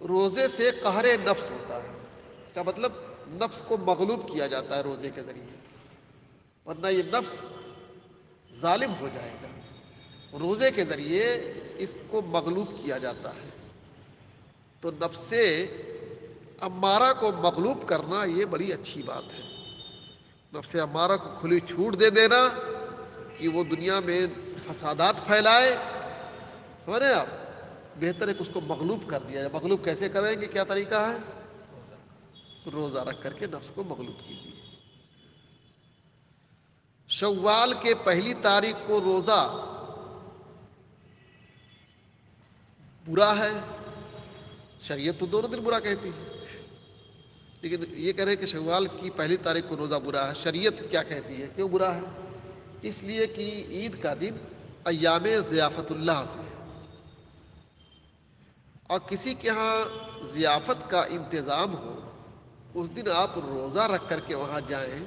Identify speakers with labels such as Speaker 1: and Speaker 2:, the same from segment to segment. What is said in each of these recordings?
Speaker 1: روزے سے قہر نفس ہوتا ہے، کا مطلب نفس کو مغلوب کیا جاتا ہے روزے کے ذریعے، ورنہ یہ نفس ظالم ہو جائے گا۔ روزے کے ذریعے اس کو مغلوب کیا جاتا ہے۔ تو نفس امارہ کو مغلوب کرنا یہ بڑی اچھی بات ہے۔ نفس امارہ کو کھلی چھوٹ دے دینا کہ وہ دنیا میں فسادات پھیلائے، سمجھ رہے ہیں آپ؟ بہتر ہے کہ اس کو مغلوب کر دیا جائے۔ مغلوب کیسے کریں گے، کیا طریقہ ہے؟ تو روزہ رکھ کر کے نفس کو مغلوب کیجیے۔ شوال کے پہلی تاریخ کو روزہ برا ہے، شریعت تو دونوں دن برا کہتی ہے، لیکن یہ کہہ رہے کہ شوال کی پہلی تاریخ کو روزہ برا ہے۔ شریعت کیا کہتی ہے، کیوں برا ہے؟ اس لیے کہ عید کا دن ایام ضیافت اللہ سے ہے، اور کسی کے ہاں ضیافت کا انتظام ہو، اس دن آپ روزہ رکھ کر کے وہاں جائیں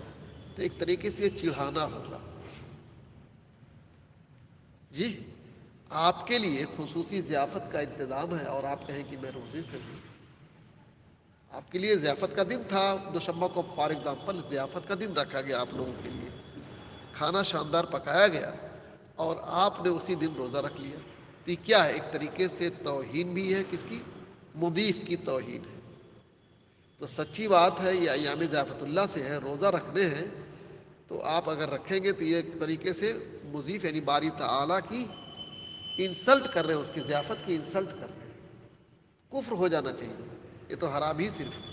Speaker 1: تو ایک طریقے سے یہ چڑھانا ہوگا۔ جی، آپ کے لیے خصوصی ضیافت کا انتظام ہے اور آپ کہیں کہ میں روزے سے ہوں۔ آپ کے لیے ضیافت کا دن تھا، دوشمبہ کو فار ایگزامپل ضیافت کا دن رکھا گیا آپ لوگوں کے لیے، کھانا شاندار پکایا گیا اور آپ نے اسی دن روزہ رکھ لیا، تو یہ کیا ہے؟ ایک طریقے سے توہین بھی ہے، کس کی؟ مضیف کی توہین ہے۔ تو سچی بات ہے یہ ایام ضیافت اللہ سے ہے، روزہ رکھنے ہیں تو آپ اگر رکھیں گے تو یہ ایک طریقے سے مضیف یعنی باری تعالیٰ کی انسلٹ کر رہے ہیں، اس کی ضیافت کی انسلٹ کر رہے ہیں۔ کفر ہو جانا چاہیے، یہ تو حرام ہی صرف ہے،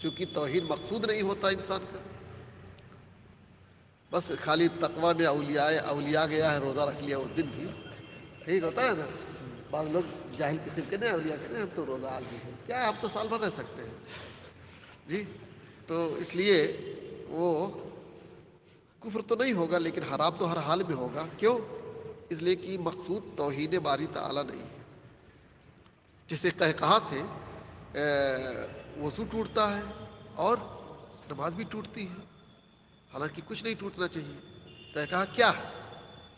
Speaker 1: چونکہ توہین مقصود نہیں ہوتا انسان کا، بس خالی تقویٰ میں اولیاء گیا ہے، روزہ رکھ لیا اس دن بھی ٹھیک ہوتا ہے نا۔ بعض لوگ جاہل قسم کے نہیں، اولیاء کے نہیں، ہم تو روزہ آدمی ہیں، کیا آپ تو سال بھر رہ سکتے ہیں جی۔ تو اس لیے وہ کفر تو نہیں ہوگا، لیکن حرام تو ہر حال میں ہوگا۔ کیوں؟ اس لیے کہ مقصود توہین باری تعالیٰ نہیں ہے۔ جسے کہا سے وضو ٹوٹتا ہے اور نماز بھی ٹوٹتی ہے، حالانکہ کچھ نہیں ٹوٹنا چاہیے۔ کہا کیا ہے؟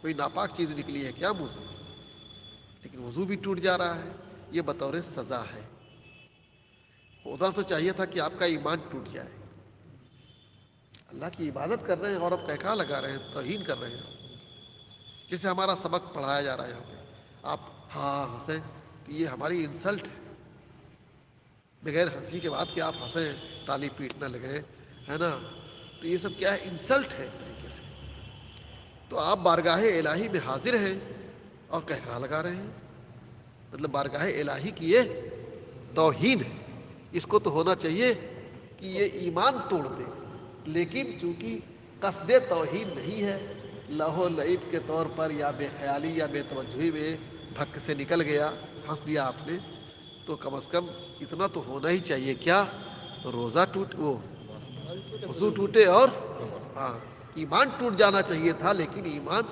Speaker 1: کوئی ناپاک چیز نکلی ہے کیا منہ سے؟ لیکن وضو بھی ٹوٹ جا رہا ہے، یہ بطور سزا ہے۔ ہونا تو چاہیے تھا کہ آپ کا ایمان ٹوٹ جائے، اللہ کی عبادت کر رہے ہیں اور اب کہا لگا رہے ہیں، توہین کر رہے ہیں۔ جسے ہمارا سبق پڑھایا جا رہا ہے یہاں پہ، آپ ہاں ہنسیں تو یہ ہماری انسلٹ ہے، بغیر ہنسی کے بعد کہ آپ ہنسیں، تالی پیٹنے لگے، ہے نا، تو یہ سب کیا ہے؟ انسلٹ ہے ایک طریقے سے۔ تو آپ بارگاہ الہی میں حاضر ہیں اور کہا لگا رہے ہیں، مطلب بارگاہ الہی کی یہ توہین ہے۔ اس کو تو ہونا چاہیے کہ یہ ایمان توڑ دے، لیکن چونکہ قصد توہین نہیں ہے، لہو لعب کے طور پر یا بے خیالی یا بے توجہی میں دھک سے نکل گیا، ہنس دیا آپ نے، تو کم از کم اتنا تو ہونا ہی چاہیے، کیا؟ روزہ ٹوٹ، وہ وضو ٹوٹے اور ہاں ایمان ٹوٹ جانا چاہیے تھا، لیکن ایمان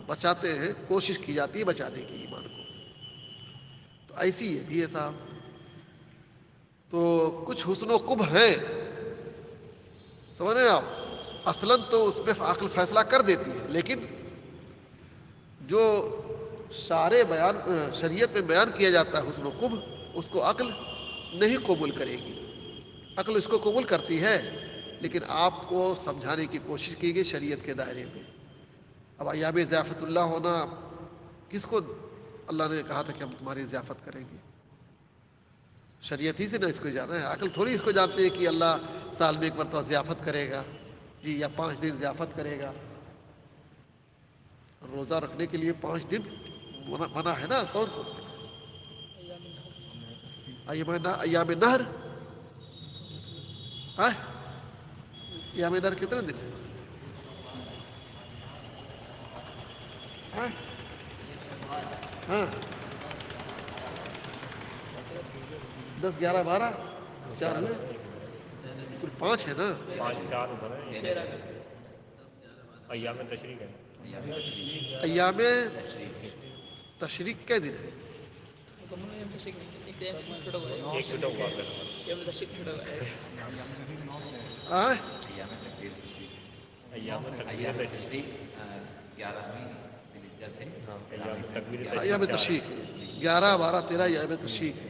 Speaker 1: بچاتے ہیں، کوشش کی جاتی ہے بچانے کی ایمان کو۔ تو ایسی ہے بھی ہے صاحب۔ تو کچھ حسن و قبح ہیں، سمجھ رہے ہیں آپ؟ اصلاً تو اس پہ عقل فیصلہ کر دیتی ہے، لیکن جو شریعت میں بیان کیا جاتا ہے حسن و قبح، اس کو عقل نہیں قبول کرے گی۔ عقل اس کو قبول کرتی ہے، لیکن آپ کو سمجھانے کی کوشش کی گئی شریعت کے دائرے میں۔ اب ایام ضیافت اللہ ہونا، کس کو اللہ نے کہا تھا کہ ہم تمہاری ضیافت کریں گے؟ شریعت ہی سے نہ اس کو جانا ہے، عقل تھوڑی اس کو جانتی ہے کہ اللہ سال میں ایک مرتبہ ضیافت کرے گا جی، یا 5 دن ضیافت کرے گا۔ روزہ رکھنے کے لیے 5 دن منع ہے نا، کون کون دن؟ ایام نہر، ایام نہر کتنے دن ہے؟ ہاں 10 11 12 4 ہوئے، کل 5 ہے نا؟
Speaker 2: 4 ایام تشریق ہے۔
Speaker 1: ایام تشریق کے دن ہے؟
Speaker 2: ایک چھوٹا ہوا پھر ایام تکبیر تشریق، ہاں ایام تکبیر
Speaker 1: ایام
Speaker 2: تشریق 4
Speaker 1: تشریق 11 12 13 ایام تشریق ہے۔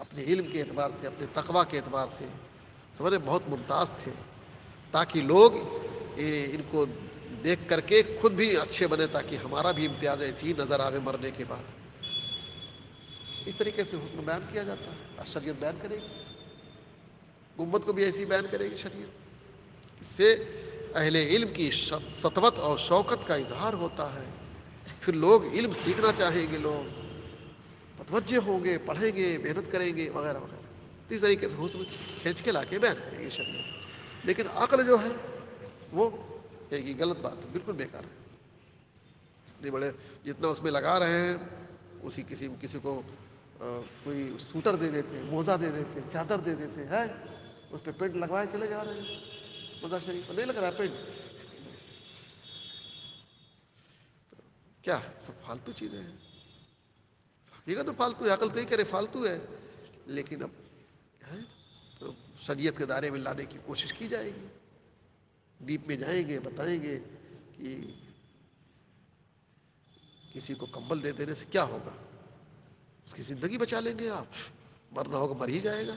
Speaker 1: اپنے علم کے اعتبار سے، اپنے تقوی کے اعتبار سے سمجھے بہت ممتاز تھے، تاکہ لوگ ان کو دیکھ کر کے خود بھی اچھے بنے، تاکہ ہمارا بھی امتیاز ایسی ہی نظر آوے مرنے کے بعد۔ اس طریقے سے حسن بیان کیا جاتا ہے، شریعت بیان کرے گی، امت کو بھی ایسی بیان کرے گی شریعت۔ اس سے اہل علم کی سطوت اور شوکت کا اظہار ہوتا ہے، پھر لوگ علم سیکھنا چاہیں گے، لوگ متوجہ ہوں گے، پڑھیں گے، محنت کریں گے وغیرہ وغیرہ۔ اس طریقے سے حسن کھینچ کے لا کے بیان کریں گے شریعت۔ لیکن عقل جو ہے وہ ایک ہی غلط بات ہے، بالکل بیکار ہے۔ اتنے بڑے جتنا اس میں لگا رہے ہیں، اسی کسی کو کوئی سوٹر دے دیتے، موزہ دے دیتے، چادر دے دیتے ہے، اس پہ پینٹ لگوائے چلے جا رہے ہیں۔ مزار شریف پر نہیں لگ رہا ہے پینٹ، کیا ہے؟ سب فالتو چیزیں ہیں۔ حقیقت تو فالتو ہے، عقل تو ہی کرے فالتو ہے، لیکن اب ہے تو شریعت کے دائرے میں لانے کی کوشش کی جائے گی، ڈیپ میں جائیں گے، بتائیں گے کہ کسی کو کمبل دے دینے سے کیا ہوگا، اس کی زندگی بچا لیں گے آپ، مرنا ہوگا مر ہی جائے گا،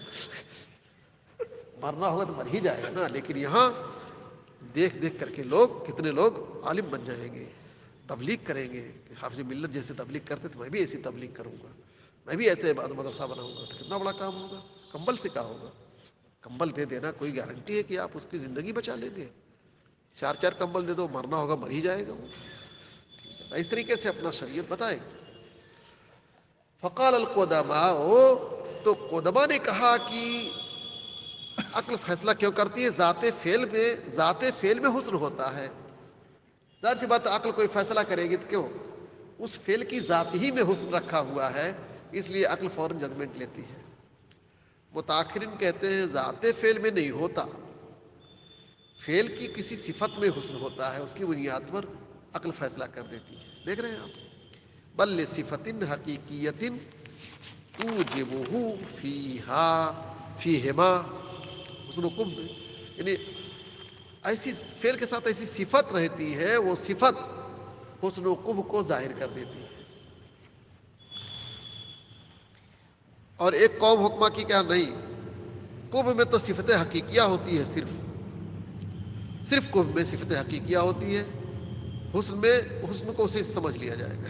Speaker 1: مرنا ہوگا تو مر ہی جائے گا نا۔ لیکن یہاں دیکھ دیکھ کر کے لوگ، کتنے لوگ عالم بن جائیں گے، تبلیغ کریں گے کہ حافظ ملت جیسے تبلیغ کرتے تو میں بھی ایسی تبلیغ کروں گا، میں بھی ایسے مدرسہ بناؤں گا، تو کتنا بڑا کام ہوگا۔ کمبل سے کیا ہوگا؟ کمبل دے دینا کوئی گارنٹی ہے کہ آپ اس کی زندگی بچا لیں گے؟ 4 کمبل دے دو، مرنا ہوگا مر ہی جائے گا وہ۔ اس طریقے سے اپنا شریعت بتائے۔ فقال القدماء، تو قدما نے کہا کہ عقل فیصلہ کیوں کرتی ہے؟ ذات فعل میں حسن ہوتا ہے۔ ظاہر سی بات، عقل کوئی فیصلہ کرے گی تو کیوں؟ اس فعل کی ذات ہی میں حسن رکھا ہوا ہے، اس لیے عقل فوراً ججمنٹ لیتی ہے۔ متاخرین کہتے ہیں ذات فعل میں نہیں ہوتا، فعل کی کسی صفت میں حسن ہوتا ہے، اس کی بنیاد پر عقل فیصلہ کر دیتی ہے۔ دیکھ رہے ہیں آپ، بل صفت حقیقیت توجبہ فیہما حسن قم میں، یعنی ایسی فعل کے ساتھ ایسی صفت رہتی ہے، وہ صفت حسن و قبح کو ظاہر کر دیتی ہے۔ اور ایک قوم حکمہ کی کیا نہیں، قبح میں تو صفت حقیقیہ ہوتی ہے، صرف قبح میں صفت حقیقیہ ہوتی ہے، حسن کو اسے سمجھ لیا جائے گا۔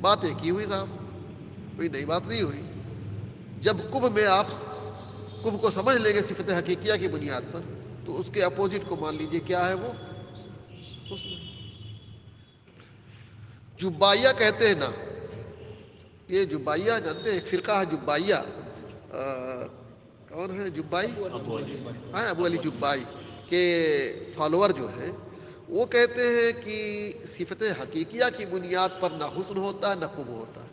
Speaker 1: بات ایک ہی ہوئی صاحب، کوئی نئی بات نہیں ہوئی۔ جب قبح میں آپ قبح کو سمجھ لیں گے صفت حقیقیہ کی بنیاد پر، تو اس کے اپوزٹ کو مان لیجئے کیا ہے، وہ حسن۔ جبائیہ کہتے ہیں نا، یہ جبائیہ جانتے ہیں، ایک فرقہ ہے جبائیہ، کون ہے جبائی؟ ابو علی جبائی کے فالوور جو ہیں، وہ کہتے ہیں کہ صفت حقیقیہ کی بنیاد پر نہ حسن ہوتا ہے نہ قبح ہوتا ہے۔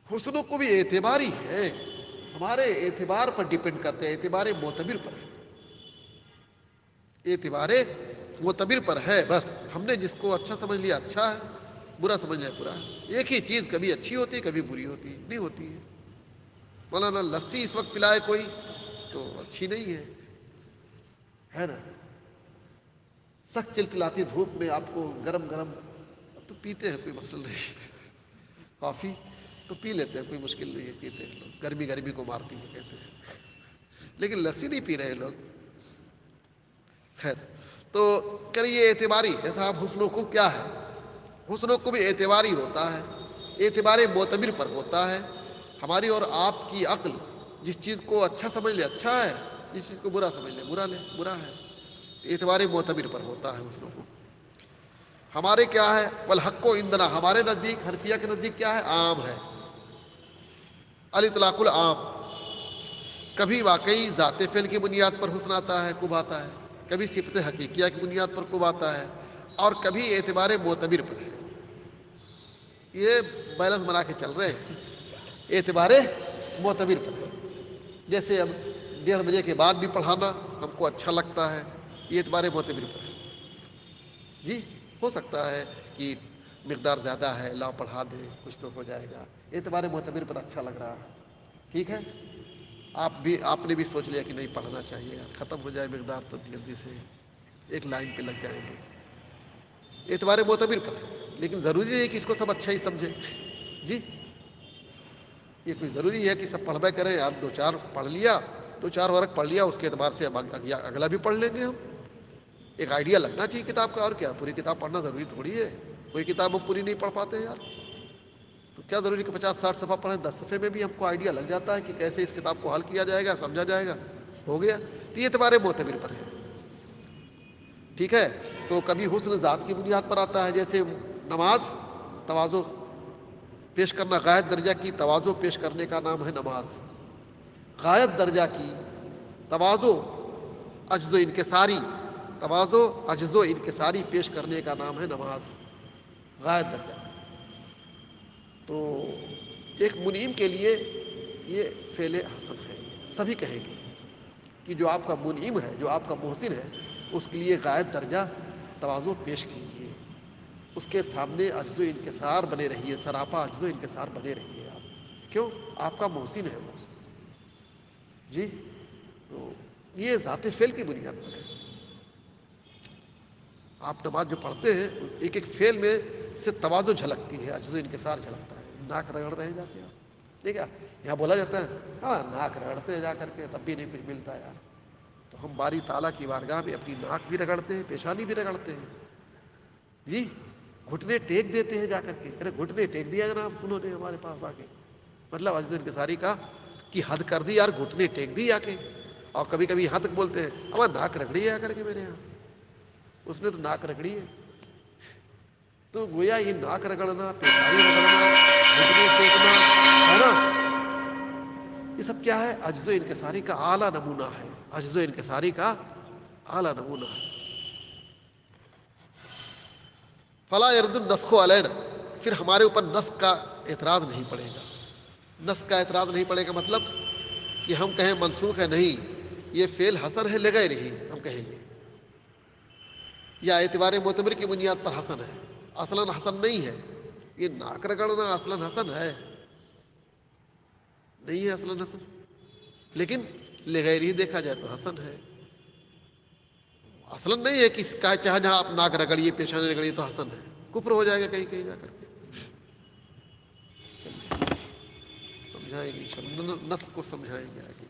Speaker 1: حسن و قبح اعتباری ہے، ہمارے اعتبار پر ڈیپینڈ کرتے ہیں، اعتبار معتبر پر ہے، اعتبار معتبر پر ہے۔ بس ہم نے جس کو اچھا سمجھ لیا اچھا ہے، برا سمجھ لیا برا ہے۔ ایک ہی چیز کبھی اچھی ہوتی ہے، کبھی بری ہوتی ہے، نہیں ہوتی ہے۔ مولانا لسی اس وقت پلائے کوئی تو اچھی نہیں ہے نا، سخت چلچلاتی دھوپ میں آپ کو گرم گرم، اب تو پیتے ہیں کوئی مسئلہ نہیں، کافی تو پی لیتے ہیں، کوئی مشکل نہیں ہے، پیتے ہیں لوگ، گرمی گرمی کو مارتی ہے کہتے ہیں، لیکن لسی نہیں پی رہے لوگ۔ خیر، تو کریے اعتباری ہے صاحب، حسن و قبح کیا ہے؟ حسن و قبح اعتباری ہوتا ہے، اعتبار معتبر پر ہوتا ہے۔ ہماری اور آپ کی عقل جس چیز کو اچھا سمجھ لے اچھا ہے، جس چیز کو برا سمجھ لے برا ہے، اعتبار معتبر پر ہوتا ہے حسن و قبح۔ ہمارے کیا ہے؟ والحق عندنا، ہمارے نزدیک، حنفیہ کے نزدیک کیا ہے؟ عام ہے، الاطلاق العام۔ کبھی واقعی ذات فعل کی بنیاد پر حسن آتا ہے، قبح آتا ہے، کبھی صفت حقیقیہ کی بنیاد پر قبح آتا ہے، اور کبھی اعتبار معتبر پر ہے۔ یہ بیلنس بنا کے چل رہے ہیں، اعتبار معتبر پر ہے۔ جیسے اب 1:30 بجے کے بعد بھی پڑھانا ہم کو اچھا لگتا ہے، یہ اعتبار معتبر پر ہے۔ جی ہو سکتا ہے کہ مقدار زیادہ ہے، لا پڑھا دیں، کچھ تو ہو جائے گا، اعتبار معتبر پر اچھا لگ رہا ہے، ٹھیک ہے۔ آپ نے بھی سوچ لیا کہ نہیں پڑھنا چاہیے، ختم ہو جائے مقدار تو جلدی سے ایک لائن پہ لگ جائیں گے، اعتبار معتبر پر ہے، لیکن ضروری نہیں کہ اس کو سب اچھا ہی سمجھے۔ جی یہ کوئی ضروری ہے کہ سب پڑھ بے کریں یار؟ دو چار پڑھ لیا، دو چار ورق پڑھ لیا، اس کے اعتبار سے اب اگلا بھی پڑھ لیں گے ہم. ایک آئیڈیا لگنا چاہیے کتاب کا. اور کیا پوری کتاب پڑھنا ضروری تھوڑی ہے؟ کوئی کتاب ہم پوری نہیں پڑھ پاتے یار. تو کیا ضروری کہ 50-60 صفحہ پڑھیں؟ 10 صفحے میں بھی ہم کو آئیڈیا لگ جاتا ہے کہ کیسے اس کتاب کو حل کیا جائے گا، سمجھا جائے گا، ہو گیا. تو یہ اعتبار معتبر پر ہے. ٹھیک ہے. تو کبھی حسن ذات کی بنیاد پر آتا ہے، جیسے نماز تواضع پیش کرنا، غایت درجہ کی تواضع پیش کرنے کا نام ہے نماز. غایت درجہ کی تواضع، عجز و انکساری، تواضع عجز و انکساری پیش کرنے کا نام ہے نماز، غایت درجہ. تو ایک منعم کے لیے یہ فعل حسن ہے. سبھی کہیں گے کہ جو آپ کا منعم ہے، جو آپ کا محسن ہے، اس کے لیے غایت درجہ تواضع پیش کیجیے. اس کے سامنے عجز و انکسار بنے رہیے، سراپا عجز و انکسار بنے رہیے آپ. کیوں؟ آپ کا محسن ہے وہ. جی. تو یہ ذات فعل کی بنیاد پر ہے. آپ نماز جو پڑھتے ہیں، ایک ایک فعل میں سے تواضع جھلکتی ہے، عجز و انکسار جھلکتا ہے. ناک رگڑ رہے جا کے آپ، ٹھیک ہے. یہاں بولا جاتا ہے ہاں ناک رگڑتے ہیں جا کر کے، تب بھی نہیں کچھ ملتا یار. تو ہم باری تعالیٰ کی بارگاہ میں اپنی ناک بھی رگڑتے ہیں، پیشانی بھی رگڑتے ہیں. جی. گھٹنے ٹیک دیتے ہیں جا کر کے. ارے گھٹنے ٹیک دیا جناب انہوں نے ہمارے پاس آ کے، مطلب عجز و انکساری کی حد کر دی یار، گھٹنے ٹیک دی آ کے. اور کبھی کبھی یہاں تک بولتے ہیں اب ناک رگڑی آ کر کے میرے یہاں. اس نے تو ناک رگڑی ہے. تو گویا یہ ناک رگڑنا، پیشانی رگڑنا، گھٹنے ٹیکنا ہے نا، یہ سب کیا ہے؟ عجز و انکساری کا اعلیٰ نمونہ ہے. عجز و انکساری کا اعلیٰ نمونہ ہے. فلا يرد النسخ علینا، پھر ہمارے اوپر نسخ کا اعتراض نہیں پڑے گا. نسخ کا اعتراض نہیں پڑے گا مطلب کہ ہم کہیں منسوخ ہے، نہیں، یہ فعل حسن ہے لغیر ہی ہم کہیں گے، یا اعتبار معتبر کی بنیاد پر حسن ہے، اصلاً حسن نہیں ہے. یہ ناک رگڑنا اصلاً حسن ہے نہیں ہے اصلاً حسن، لیکن لغیر ہی دیکھا جائے تو حسن ہے. اصلاً نہیں ہے کہ اس کا چاہے جہاں آپ ناک رگڑیے، پیشانی رگڑیے تو حسن ہے. کفر ہو جائے گا کہیں کہیں جا کر کے. سمجھائیں گے نسخ کو، سمجھائیں گے آگے.